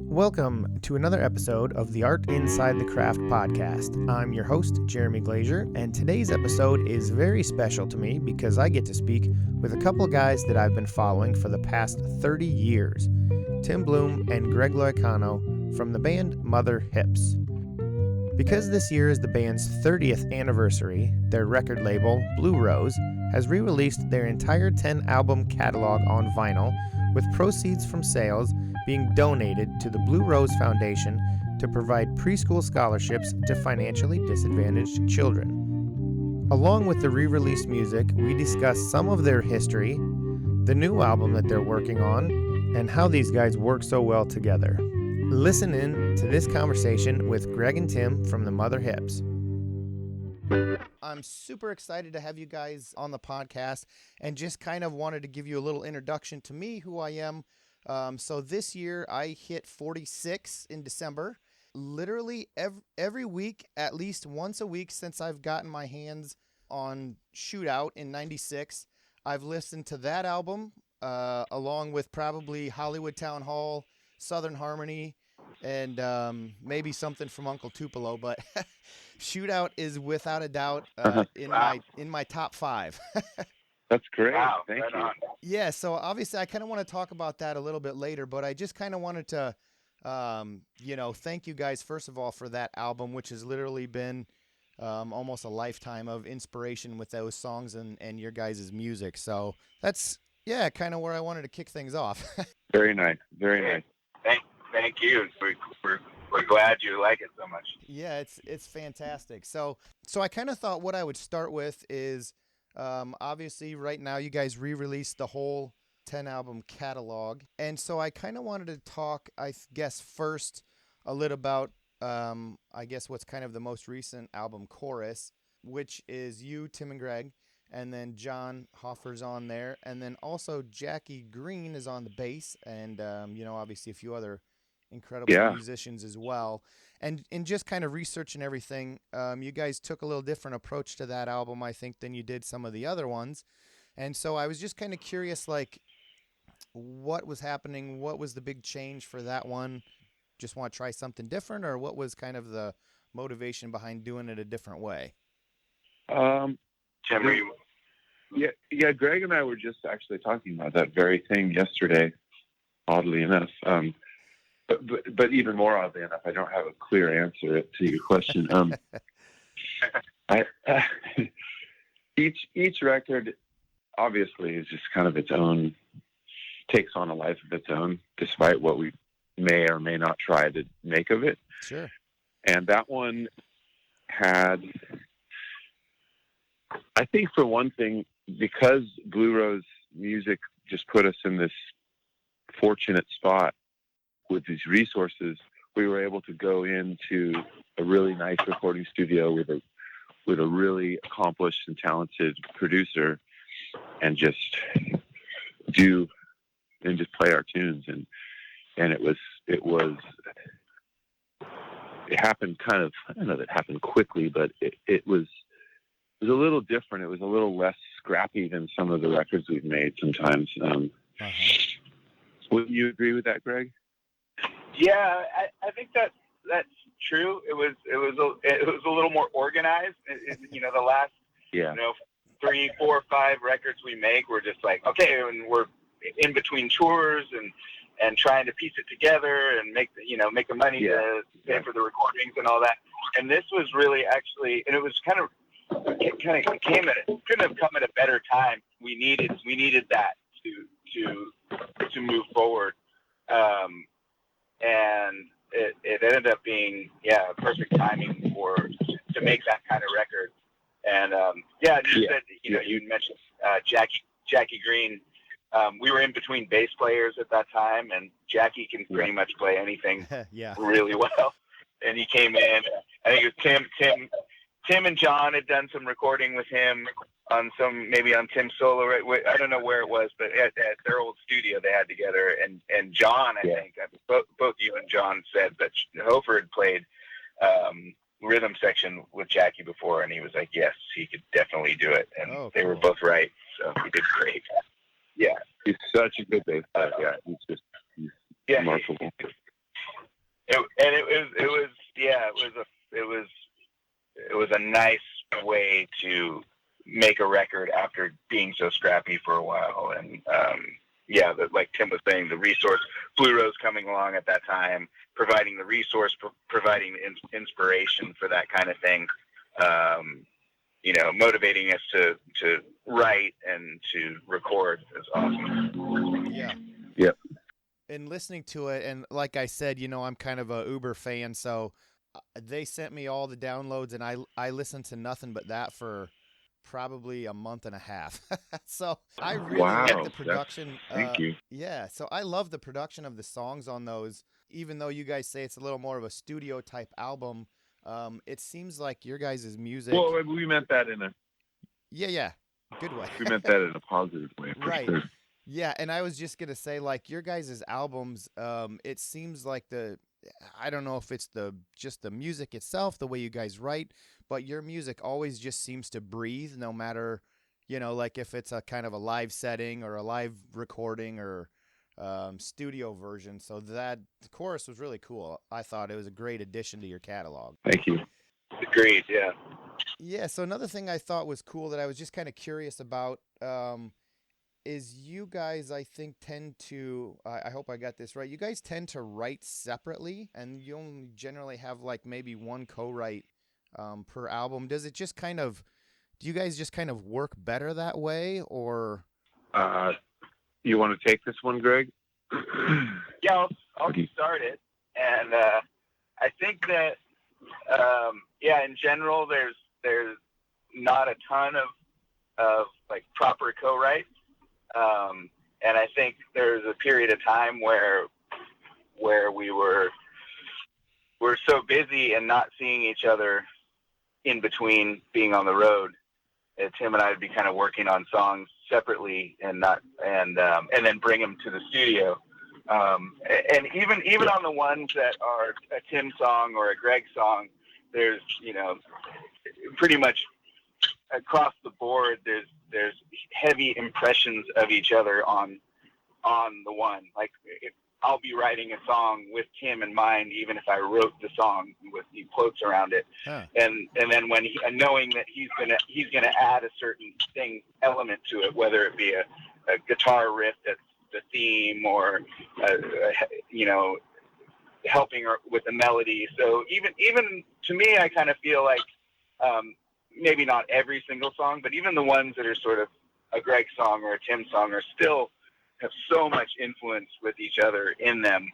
Welcome to another episode of the Art Inside the Craft podcast. I'm your host, Jeremy Glazier, and today's episode is very special to me because I get to speak with a couple of guys that I've been following for the past 30 years, Tim Bluhm and Greg Loiacono from the band Mother Hips. Because this year is the band's 30th anniversary, their record label, Blue Rose, has re-released their entire 10-album catalog on vinyl, with proceeds from sales being donated to the Blue Rose Foundation to provide preschool scholarships to financially disadvantaged children. Along with the re-released music, we discuss some of their history, the new album that they're working on, and how these guys work so well together. Listen in to this conversation with Greg and Tim from the Mother Hips. I'm super excited to have you guys on the podcast and just kind of wanted to give you a little introduction to me, who I am. So this year I hit 46 in December. Literally every week, at least once a week since I've gotten my hands on Shootout in 96, I've listened to that album along with probably Hollywood Town Hall, Southern Harmony, and maybe something from Uncle Tupelo, but Shootout is without a doubt in my top 5. That's great. Wow, Thank right you. on. Yeah, so obviously I kind of want to talk about that a little bit later, but I just kind of wanted to, thank you guys, first of all, for that album, which has literally been almost a lifetime of inspiration with those songs and your guys' music. So that's, kind of where I wanted to kick things off. Very nice. Very nice. Thank you. We're glad you like it so much. Yeah, it's fantastic. So I kind of thought what I would start with is, obviously right now you guys re-released the whole 10-album catalog. And so I kind of wanted to talk, I guess, first a little about, what's kind of the most recent album, Chorus, which is you, Tim and Greg, and then John Hoffer's on there. And then also Jackie Green is on the bass and, obviously a few other incredible musicians as well. And in just kind of researching everything, you guys took a little different approach to that album, I think, than you did some of the other ones. And so I was just kind of curious, like, what was happening? What was the big change for that one? Just want to try something different, or what was kind of the motivation behind doing it a different way? Tim, Yeah, Greg and I were just actually talking about that very thing yesterday, oddly enough. But even more oddly enough, I don't have a clear answer to your question. Each record obviously is just kind of its own, takes on a life of its own, despite what we may or may not try to make of it. Sure. And that one had, I think for one thing, because Blue Rose music just put us in this fortunate spot with these resources, we were able to go into a really nice recording studio with a really accomplished and talented producer and just play our tunes. And it happened kind of, I don't know that it happened quickly, but it was a little different. It was a little less scrappy than some of the records we've made sometimes. Wouldn't you agree with that, Greg? Yeah, I think that's true. It was a little more organized. The last 3, 4, 5 records we make, we're just like, okay, and we're in between tours and trying to piece it together and make the money to pay for the recordings and all that. And this was really actually, and it was couldn't have come at a better time. We needed that to move forward. And it ended up being, perfect timing to make that kind of record. And, you mentioned Jackie Green. We were in between bass players at that time, and Jackie can pretty much play anything really well. And he came in, I think it was Tim and John had done some recording with him on Tim's solo, right? I don't know where it was, but at their old studio they had together. And John, I think, both you and John said that Hofer had played rhythm section with Jackie before, and he was like, yes, he could definitely do it. And they were both right, so he did great. Yeah. He's such a good bass player. He's remarkable. a nice way to make a record after being so scrappy for a while. And like Tim was saying, the resource, Blue Rose coming along at that time, providing the resource, providing inspiration for that kind of thing, motivating us to write and to record is awesome. Yeah. Yep. And listening to it, and like I said, I'm kind of a Uber fan, so they sent me all the downloads, and I listened to nothing but that for probably a month and a half. So I really like the production. Thank you. Yeah, so I love the production of the songs on those. Even though you guys say it's a little more of a studio type album, it seems like your guys' music. Well, we meant that in a good way. We meant that in a positive way, for right. sure. Yeah, and I was just gonna say, like, your guys' albums, it seems like I don't know if it's just the music itself, the way you guys write, but your music always just seems to breathe, no matter, like if it's a kind of a live setting or a live recording or studio version. So the chorus was really cool. I thought it was a great addition to your catalog. Thank you. Agreed. Yeah. Yeah. So another thing I thought was cool that I was just kind of curious about. Is you guys, I think, tend to, I hope I got this right, you guys tend to write separately, and you only generally have like maybe one co-write per album. Do you guys just kind of work better that way, or? You want to take this one, Greg? Yeah, I'll start it. And I think that, in general, there's not a ton of like proper co-writes. And I think there's a period of time where we were so busy and not seeing each other in between being on the road. Tim and I would be kind of working on songs separately and then bring them to the studio. And even on the ones that are a Tim song or a Greg song, there's, pretty much across the board, there's heavy impressions of each other on the one. Like, I'll be writing a song with Tim in mind, even if I wrote the song with the quotes around it. Huh. And then when knowing that he's gonna add a certain element to it, whether it be a guitar riff that's the theme, or helping her with the melody. So even to me, I kind of feel like maybe not every single song, but even the ones that are sort of a Greg song or a Tim song are still have so much influence with each other in them.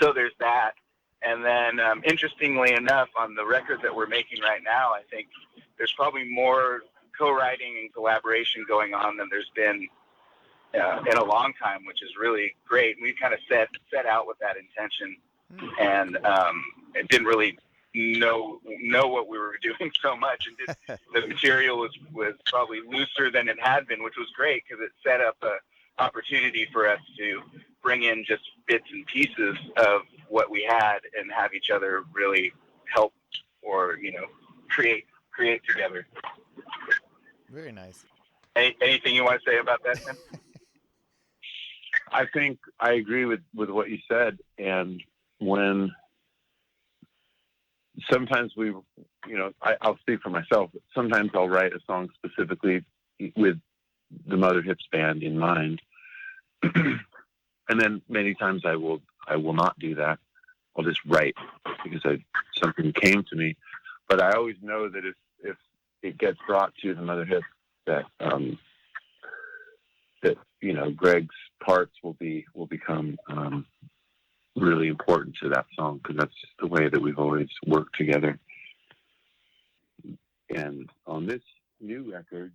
So there's that. And then, interestingly enough, on the record that we're making right now, I think there's probably more co-writing and collaboration going on than there's been in a long time, which is really great. We kind of set out with that intention, and it didn't really know what we were doing so much, and the material was probably looser than it had been, which was great because it set up a opportunity for us to bring in just bits and pieces of what we had and have each other really help or create together. Very nice. Anything you want to say about that, Tim? I think I agree with what you said, and when sometimes I'll speak for myself, but sometimes I'll write a song specifically with the Mother Hips band in mind. And then many times I will not do that. I'll just write because something came to me. But I always know that if it gets brought to the Mother Hips, that Greg's parts will become really important to that song, because that's just the way that we've always worked together. And on this new record,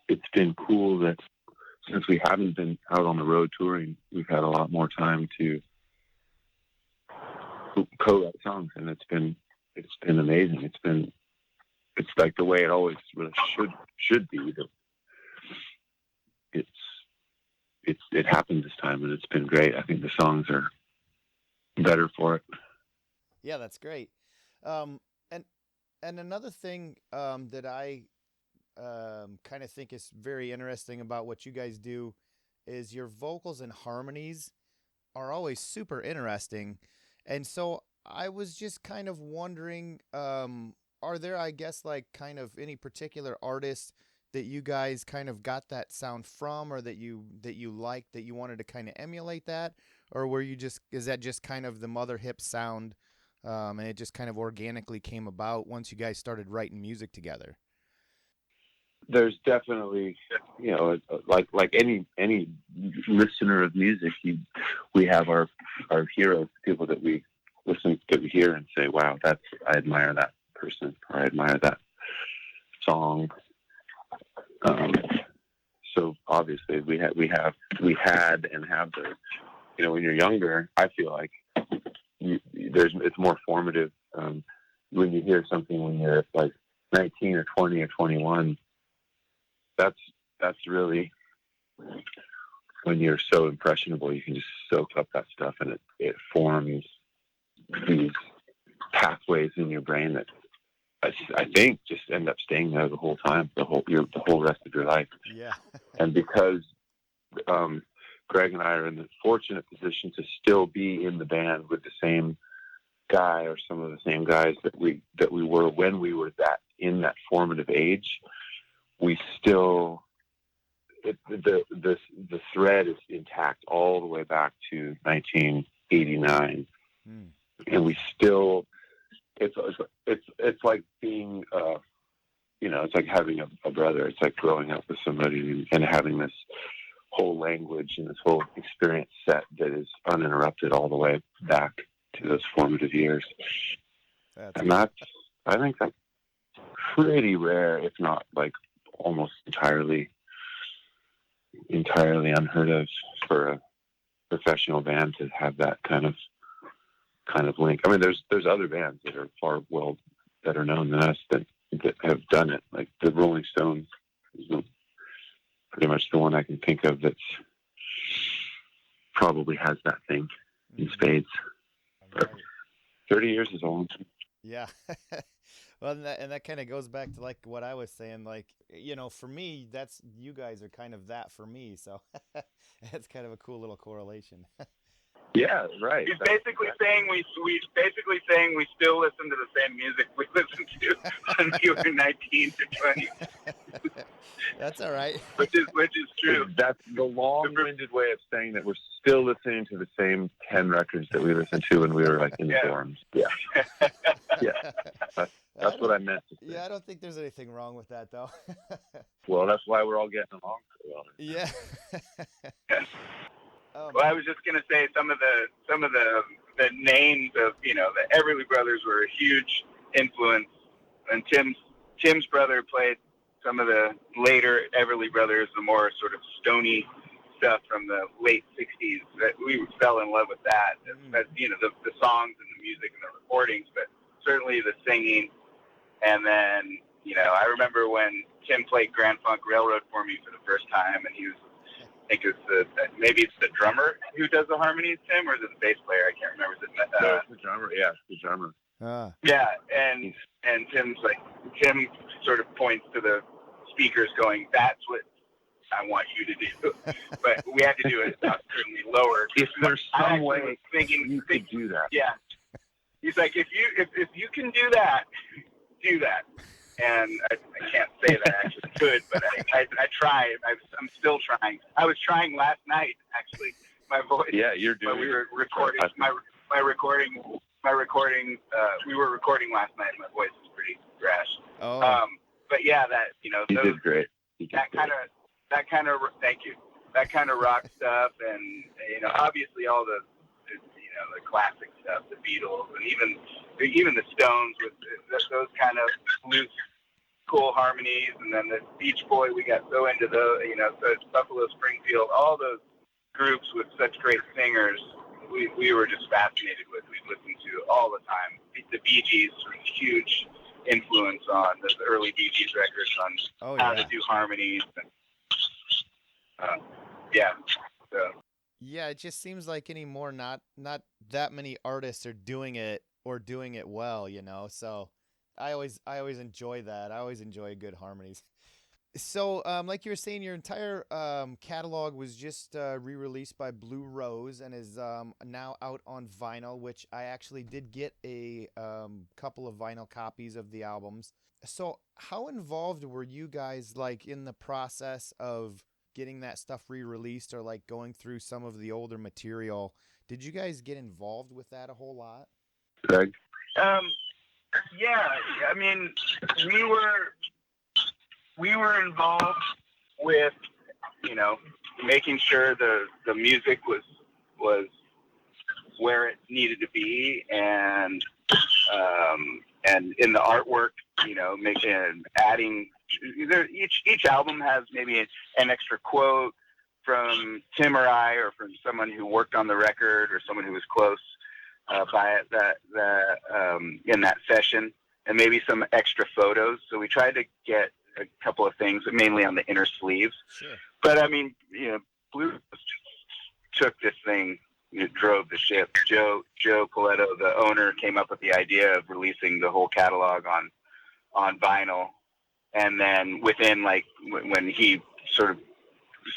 it's been cool that since we haven't been out on the road touring, we've had a lot more time to co-write songs, and it's been amazing. It's like the way it always really should be. It happened this time, and it's been great. I think the songs are better for it. Yeah, that's great. And another thing that I kind of think is very interesting about what you guys do is your vocals and harmonies are always super interesting. And so I was just kind of wondering, are there, I guess, like kind of any particular artists that you guys kind of got that sound from, or that you liked, that you wanted to kind of emulate that, or were you just is that just kind of the Mother Hip sound, and it just kind of organically came about once you guys started writing music together? There's definitely, like any listener of music, we have our heroes, people that we hear and say, wow, I admire that person, or I admire that song. So obviously we had and have those. When you're younger, I feel like it's more formative when you hear something when you're like 19 or 20 or 21. That's really when you're so impressionable. You can just soak up that stuff, and it forms these pathways in your brain that I think just end up staying there the whole time, the whole rest of your life. Yeah. And because Greg and I are in the fortunate position to still be in the band with the same guy, or some of the same guys that we were when we were in that formative age, we still the thread is intact all the way back to 1989, and we still it's like being it's like having a brother. It's like growing up with somebody and having this whole language and this whole experience set that is uninterrupted all the way back to those formative years. I think that's pretty rare, if not like almost entirely unheard of for a professional band to have that kind of link. I mean, there's other bands that are far better known than us that have done it. Like the Rolling Stones is pretty much the one I can think of that's probably has that thing in spades. But 30 years is a long time. Yeah. Well, and that kind of goes back to like what I was saying. Like, for me, that's you guys are kind of that for me. So that's kind of a cool little correlation. Yeah, right. He's basically saying we still listen to the same music we listened to when we were 19 to 20. That's all right. Which is true. That's the long-winded way of saying that we're still listening to the same 10 records that we listened to when we were like in the dorms. Yeah. Yeah. That's what I meant to say. Yeah, I don't think there's anything wrong with that, though. Well, that's why we're all getting along so well. Yeah. Well, I was just gonna say some of the names of the Everly Brothers were a huge influence, and Tim's brother played some of the later Everly Brothers, the more sort of stony stuff from the late '60s. That we fell in love with that. The songs and the music and the recordings, but certainly the singing. And then I remember when Tim played Grand Funk Railroad for me for the first time, and he was. I think maybe it's the drummer who does the harmonies, Tim, or is it the bass player? I can't remember. No, it's the drummer. Yeah, it's the drummer. Yeah, and Tim sort of points to the speakers, going, "That's what I want you to do." But we had to do it certainly lower. If there's some way you could do that. Yeah, he's like, if you can do that, do that. And I can't say that I actually could, but I tried. I'm still trying. I was trying last night, actually. My voice. Yeah, you're doing. We were recording my recording. We were recording last night. My voice is pretty rash. Oh. But yeah, that you did great. That kind of thank you. That kind of rock stuff, and obviously all the the classic stuff, the Beatles, and even the Stones with those kind of loose, cool harmonies, and then the Beach Boy. We got so into so Buffalo Springfield, all those groups with such great singers. We were just fascinated with. We listened to all the time. The Bee Gees were a huge influence on the early Bee Gees records on how to do harmonies. And, yeah. So. Yeah, it just seems like anymore not that many artists are doing it well, So I always enjoy that. I always enjoy good harmonies. So, like you were saying, your entire catalog was just re-released by Blue Rose and is now out on vinyl, which I actually did get a couple of vinyl copies of the albums. So, how involved were you guys, like, in the process of getting that stuff re-released, or like going through some of the older material? Did you guys get involved with that a whole lot? Greg? Um, yeah, I mean, we were we were involved with, you know, making sure the music was where it needed to be, and in the artwork, you know, making adding. Each album has maybe an extra quote from Tim or I, or from someone who worked on the record, or someone who was close by it that in that session, and maybe some extra photos. So we tried to get a couple of things, mainly on the inner sleeves. Sure. But I mean, you know, Blue took this thing, you know, drove the ship. Joe Coletto, the owner, came up with the idea of releasing the whole catalog on vinyl, and then within, like, when he sort of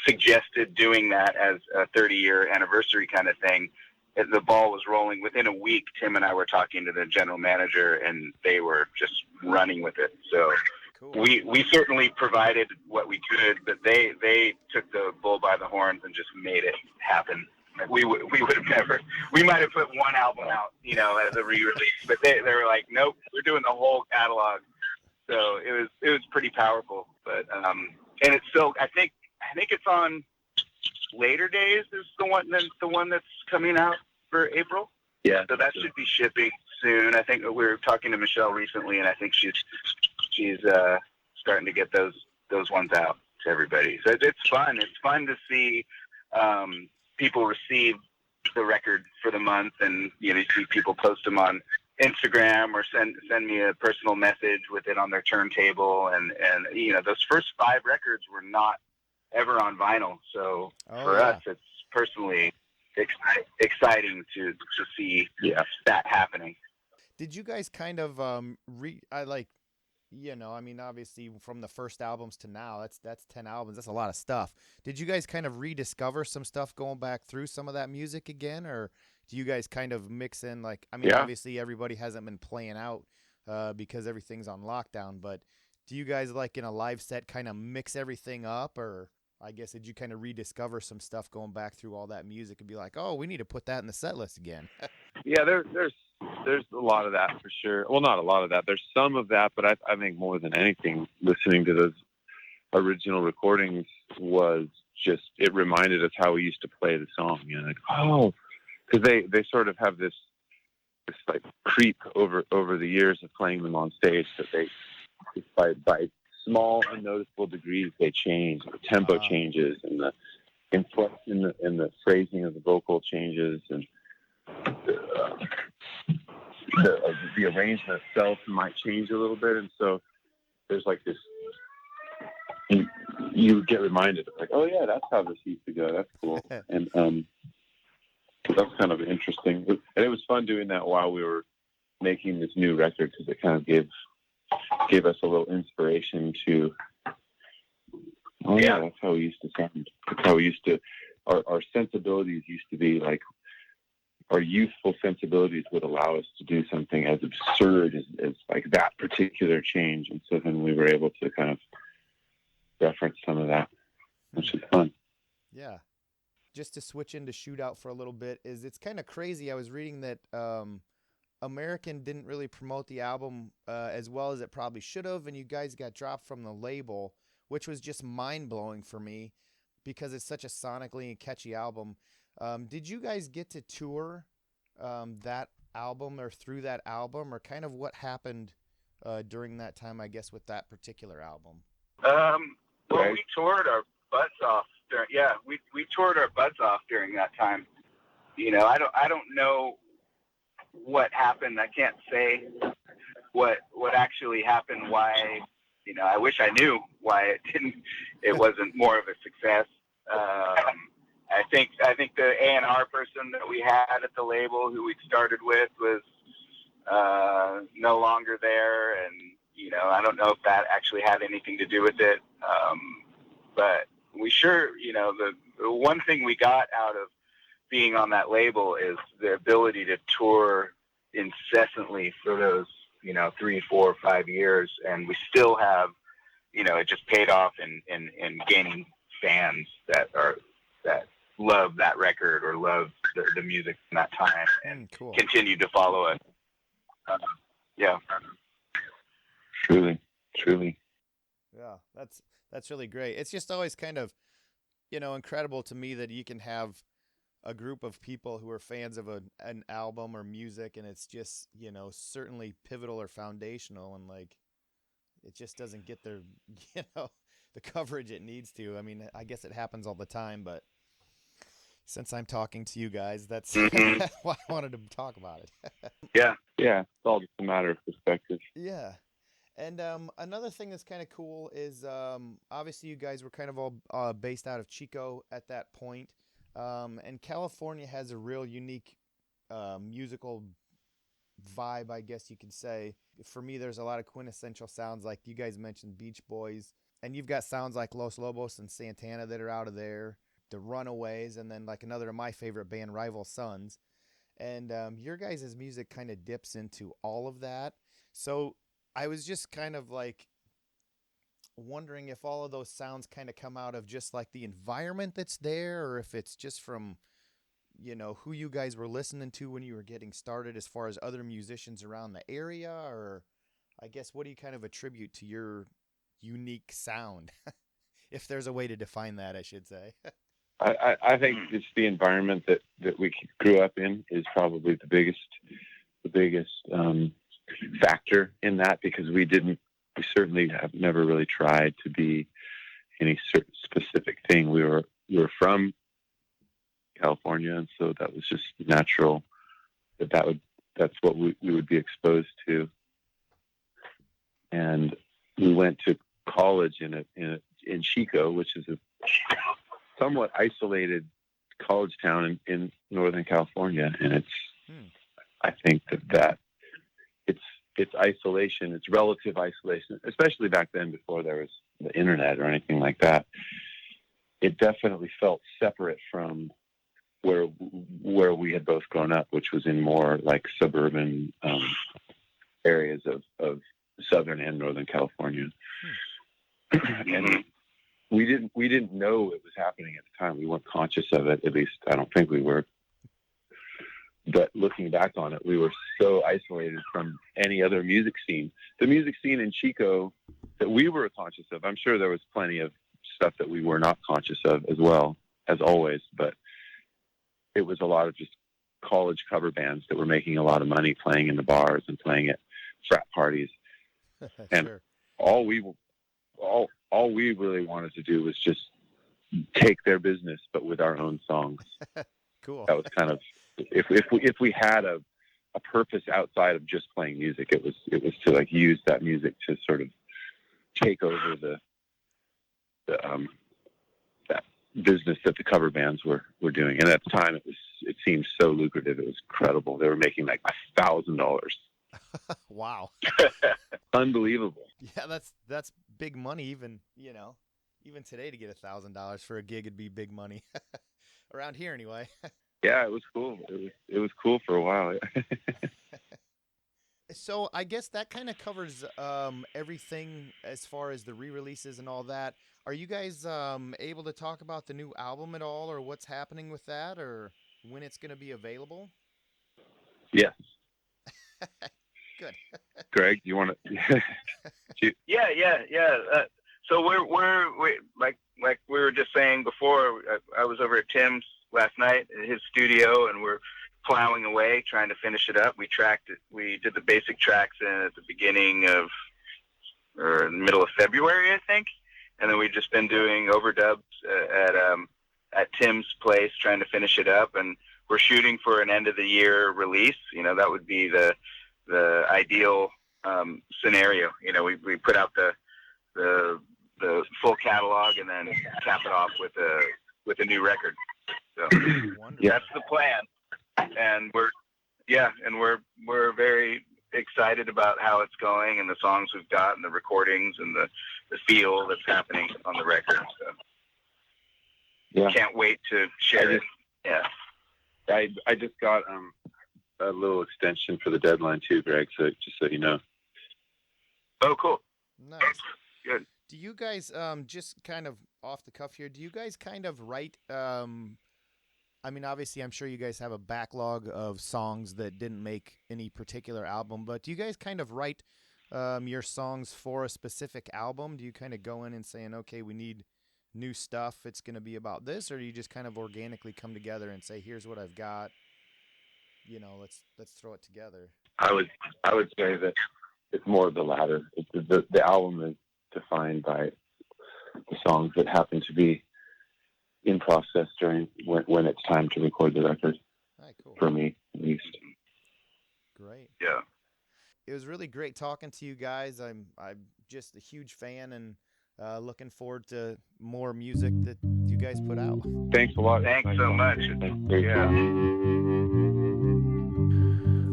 suggested doing that as a 30-year anniversary kind of thing, the ball was rolling. Within a week, Tim and I were talking to the general manager, and they were just running with it. So Cool. we certainly provided what we could, but they took the bull by the horns and just made it happen. Like, we would have never. We might have put one album out, you know, as a re-release, but they were like, nope, we're doing the whole catalog. So it was pretty powerful. But and it's still, I think it's on Later Days is the one that's coming out for April. Yeah. So that should be shipping soon. I think we were talking to Michelle recently, and I think she's starting to get those ones out to everybody. So it's fun. It's fun to see people receive the record for the month, and, you know, you see people post them on Instagram, or send me a personal message with it on their turntable, and you know, those first 5 records were not ever on vinyl. So for us, it's personally exciting to see that happening. Did you guys kind of you know, I mean, obviously from the first albums to now, that's 10 albums. That's a lot of stuff. Did you guys kind of rediscover some stuff going back through some of that music again, or do you guys kind of mix in, like, I mean, obviously everybody hasn't been playing out because everything's on lockdown, but do you guys, like, in a live set, kind of mix everything up, or I guess did you kind of rediscover some stuff going back through all that music and be like, oh, we need to put that in the set list again? Yeah, there's a lot of that for sure. Well, not a lot of that. There's some of that, but I think more than anything, listening to those original recordings was just, it reminded us how we used to play the song. You know, like, oh, because they sort of have this like creep over the years of playing them on stage, that they, by small unnoticeable degrees, they change. The tempo changes, and the inflection and the phrasing of the vocal changes, and the arrangement itself might change a little bit. And so there's like this, you get reminded of, like, oh yeah, that's how this used to go. That's cool. And that's kind of interesting. And it was fun doing that while we were making this new record, because it kind of gave us a little inspiration to, oh yeah, that's how we used to sound. That's how we used to, our sensibilities used to be like, our youthful sensibilities would allow us to do something as absurd as like that particular change. And so then we were able to kind of reference some of that, which is fun. Yeah. Just to switch into Shootout for a little bit, it's kind of crazy. I was reading that American didn't really promote the album as well as it probably should have, and you guys got dropped from the label, which was just mind-blowing for me because it's such a sonically catchy album. Did you guys get to tour that album, or through that album, or kind of what happened during that time, I guess, with that particular album? Well, we toured our butts off. We toured our butts off during that time. You know, I don't know what happened. I can't say what actually happened. Why? You know, I wish I knew why it wasn't more of a success. I think the A&R person that we had at the label, who we started with, was no longer there, and, you know, I don't know if that actually had anything to do with it. But we sure, the one thing we got out of being on that label is the ability to tour incessantly for those, 3, 4, 5 years. And we still have, it just paid off in gaining fans that love that record or love the music from that time and cool. continue to follow us. Yeah. Truly. Yeah, that's really great. It's just always kind of, incredible to me that you can have a group of people who are fans of an album or music, and it's just, certainly pivotal or foundational, and like it just doesn't get their, the coverage it needs to. I mean, I guess it happens all the time, but since I'm talking to you guys, that's why I wanted to talk about it. Yeah. It's all just a matter of perspective. Yeah. And another thing that's kind of cool is obviously you guys were kind of all based out of Chico at that point. And California has a real unique musical vibe, I guess you could say. For me, there's a lot of quintessential sounds, like you guys mentioned Beach Boys. And you've got sounds like Los Lobos and Santana that are out of there, the Runaways, and then like another of my favorite band, Rival Sons. And your guys' music kind of dips into all of that. So I was just kind of like wondering if all of those sounds kind of come out of just like the environment that's there, or if it's just from, who you guys were listening to when you were getting started as far as other musicians around the area, or I guess what do you kind of attribute to your unique sound? If there's a way to define that, I should say. I think it's the environment that we grew up in is probably the biggest factor in that, because we certainly have never really tried to be any certain specific thing. We were from California, and so that was just natural that's what we would be exposed to. And we went to college in Chico, which is a somewhat isolated college town in Northern California, and I think that it's isolation, it's relative isolation, especially back then before there was the internet or anything like that. It definitely felt separate from where we had both grown up, which was in more like suburban areas of Southern and Northern California. And we didn't know it was happening at the time. We weren't conscious of it. At least I don't think we were. But looking back on it, we were so isolated from any other music scene. The music scene in Chico that we were conscious of, I'm sure there was plenty of stuff that we were not conscious of as well, as always, but it was a lot of just college cover bands that were making a lot of money playing in the bars and playing at frat parties. And Sure. all we really wanted to do was just take their business, but with our own songs. Cool. That was kind of, if we had a purpose outside of just playing music, it was to like use that music to sort of take over the that business that the cover bands were doing. And at the time it seemed so lucrative. It was incredible. They were making like $1,000. Wow. Unbelievable. Yeah, that's big money. Even today, to get $1,000 for a gig would be big money around here anyway. Yeah, it was cool. It was cool for a while. So I guess that kind of covers everything as far as the re-releases and all that. Are you guys able to talk about the new album at all, or what's happening with that, or when it's going to be available? Yes. Good. Greg, you want to? Yeah. So we're like we were just saying before. I was over at Tim's last night at his studio, and we're plowing away trying to finish it up. We tracked it. We did the basic tracks at the beginning of or middle of February, I think, and then we've just been doing overdubs at Tim's place, trying to finish it up, and we're shooting for an end of the year release. That would be the ideal scenario. We put out the full catalog and then cap it off with a new record. So that's the plan, and we're very excited about how it's going and the songs we've got and the recordings and the feel that's happening on the record. So Yeah. Can't wait to share it. Yeah. I just got a little extension for the deadline too, Greg. So just so you know. Oh, cool. Nice. Good. Do you guys just kind of off the cuff here? Do you guys kind of write? I mean, obviously, I'm sure you guys have a backlog of songs that didn't make any particular album, but do you guys kind of write your songs for a specific album? Do you kind of go in and saying, okay, we need new stuff, it's going to be about this, or do you just kind of organically come together and say, here's what I've got, you know, let's throw it together? I would say that it's more of the latter. The album is defined by the songs that happen to be in process during when it's time to record the record. All right, cool. For me, at least. Great. Yeah. It was really great talking to you guys. I'm just a huge fan and looking forward to more music that you guys put out. Thanks a lot. Thanks so much. Yeah.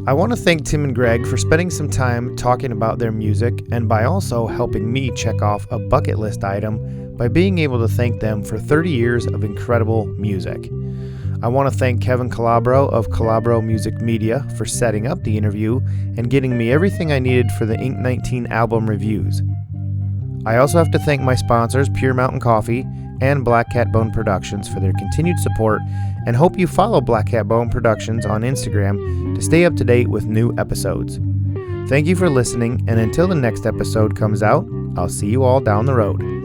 I want to thank Tim and Greg for spending some time talking about their music and by also helping me check off a bucket list item by being able to thank them for 30 years of incredible music. I want to thank Kevin Calabro of Calabro Music Media for setting up the interview and getting me everything I needed for the Ink 19 album reviews. I also have to thank my sponsors, Pure Mountain Coffee and Black Cat Bone Productions, for their continued support, and hope you follow Black Cat Bone Productions on Instagram to stay up to date with new episodes. Thank you for listening, and until the next episode comes out, I'll see you all down the road.